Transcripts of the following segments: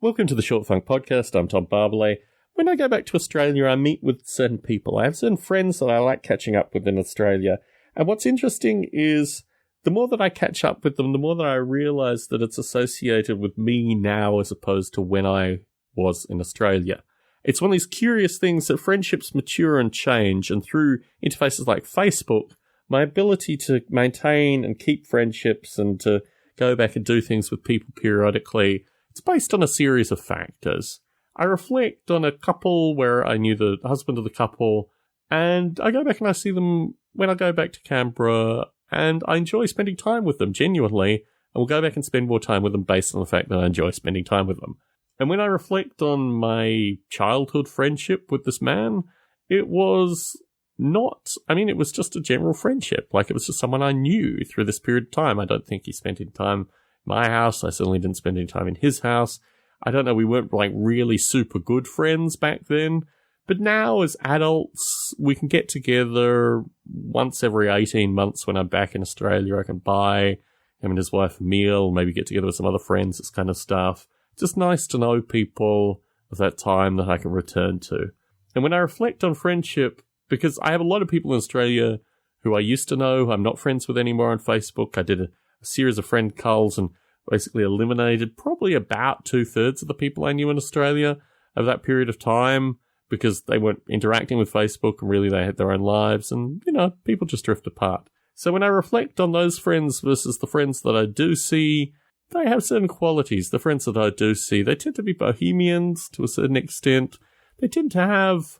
Welcome to the Short Funk Podcast. I'm Tom Barbalet. When I go back to Australia, I meet with certain people. I have certain friends that I like catching up with in Australia. And what's interesting is the more that I catch up with them, the more that I realise that it's associated with me now as opposed to when I was in Australia. It's one of these curious things that friendships mature and change, and through interfaces like Facebook, my ability to maintain and keep friendships and to go back and do things with people periodically, it's based on a series of factors. I reflect on a couple where I knew the husband of the couple, and I go back and I see them when I go back to Canberra, and I enjoy spending time with them, genuinely, and we'll go back and spend more time with them based on the fact that I enjoy spending time with them. And when I reflect on my childhood friendship with this man, it was it was just a general friendship. Like, it was just someone I knew through this period of time. I don't think he spent any time in my house. I certainly didn't spend any time in his house. I don't know, we weren't like really super good friends back then. But now as adults, we can get together once every 18 months when I'm back in Australia. I can buy him and his wife a meal, maybe get together with some other friends, this kind of stuff. It's just nice to know people of that time that I can return to. And when I reflect on friendship, because I have a lot of people in Australia who I used to know, who I'm not friends with anymore on Facebook. I did a series of friend culls and basically eliminated probably about 2/3 of the people I knew in Australia over that period of time because they weren't interacting with Facebook and really they had their own lives and, people just drift apart. So when I reflect on those friends versus the friends that I do see, they have certain qualities. The friends that I do see, they tend to be bohemians to a certain extent. They tend to have,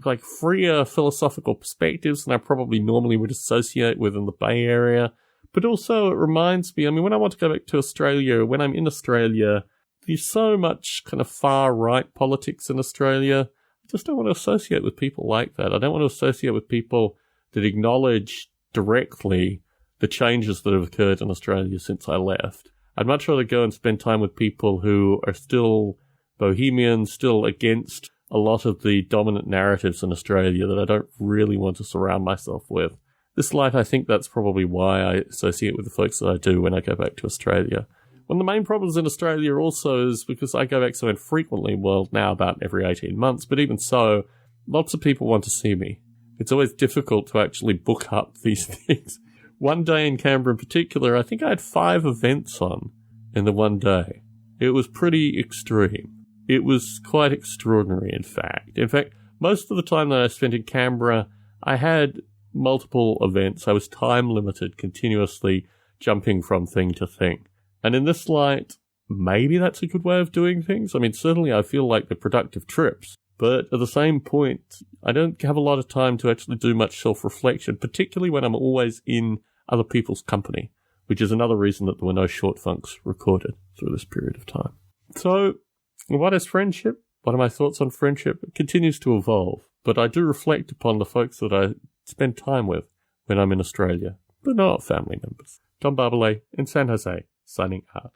like freer philosophical perspectives than I probably normally would associate with in the Bay Area. But also it reminds me, when I want to go back to Australia, when I'm in Australia, there's so much kind of far-right politics in Australia. I just don't want to associate with people like that. I don't want to associate with people that acknowledge directly the changes that have occurred in Australia since I left. I'd much rather go and spend time with people who are still bohemians, still against a lot of the dominant narratives in Australia that I don't really want to surround myself with. This light, I think that's probably why I associate with the folks that I do when I go back to Australia. One of the main problems in Australia also is because I go back so infrequently, well, now about every 18 months, but even so, lots of people want to see me. It's always difficult to actually book up these things. One day in Canberra in particular, I think I had 5 events on in the one day. It was pretty extreme. It was quite extraordinary, in fact. In fact, most of the time that I spent in Canberra, I had multiple events. I was time limited, continuously jumping from thing to thing. And in this light, maybe that's a good way of doing things. Certainly I feel like they're productive trips. But at the same point, I don't have a lot of time to actually do much self-reflection, particularly when I'm always in other people's company, which is another reason that there were no short funks recorded through this period of time. So, what is friendship? What are my thoughts on friendship? It continues to evolve, but I do reflect upon the folks that I spend time with when I'm in Australia, but not family members. Tom Barbalet in San Jose, signing out.